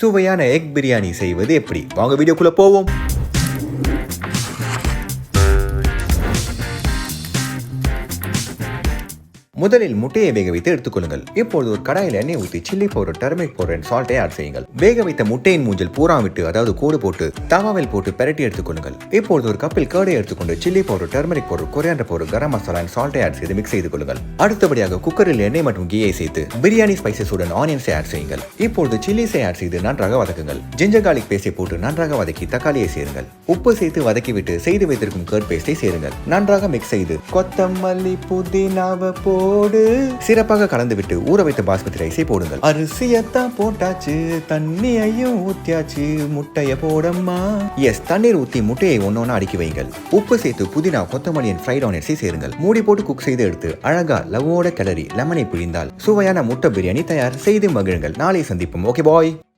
சுவையான எக் பிரியாணி செய்வது எப்படி? வாங்க வீடியோக்குள்ள போவோம். முதலில் முட்டையை வேக வைத்து எடுத்துக்கொள்ளுங்கள். இப்பொழுது ஒரு கடாயில் எண்ணெய் ஊற்றி சில்லி பவுடர், டர்மரிக் பவுடர், சால்ட்டை ஆட் செய்யுங்கள். வேக வைத்த முட்டையின் மூஞ்சில் பூரா விட்டு, அதாவது கோடு போட்டு தவாவில் போட்டு பெரட்டி எடுத்துக்கொள்ளுங்கள். இப்பொழுது ஒரு கப்பில் கர்டை எடுத்துக்கொண்டு chilli powder, turmeric powder, coriander powder, garam masala, சால்ட்டை ஆட் செய்து மிக்ஸ் செய்து கொள்ளுங்கள். அடுத்தபடியாக குக்கரில் எண்ணெய் மற்றும் கீயை சேர்த்து பிரியாணி ஸ்பைசஸுடன் ஆனியன்ஸை ஆட் செய்யுங்கள். இப்பொழுது சில்லிஸை ஆட் செய்து நன்றாக வதக்குங்கள். ஜிஞ்சர் கார்லிக் பேஸ்டை போட்டு நன்றாக வதக்கி தக்காளியை சேருங்கள். உப்பு சேர்த்து வதக்கிவிட்டு செய்து வைத்திருக்கும் கர்ட் பேஸ்டை சேருங்கள். நன்றாக மிக்ஸ் செய்து கொத்தமல்லி புதினாவை போடு சிறப்பாக கலந்துவிட்டு ஊற வைத்த பாஸ்மதி ரைஸை போடுங்கள். அரிசியத்தான் போட்டாச்சு, தண்ணியையும் ஊத்தியாச்சு, முட்டைய போடம்மா. எஸ், தண்ணீர் ஊத்தி முட்டையை ஒன்னொன்னா அடுக்கி வைங்கள். உப்பு சேர்த்து புதினா, கொத்தமல்லியின் ஃப்ரைட் ஆனியன்ஸை சேருங்கள். மூடி போட்டு குக் செய்து எடுத்து அழகா லவ்வோட கிளறி லெமனை பிழிந்தால் சுவையான முட்டை பிரியாணி தயார். செய்து மகிழுங்கள். நாளை சந்திப்போம். Okay bye.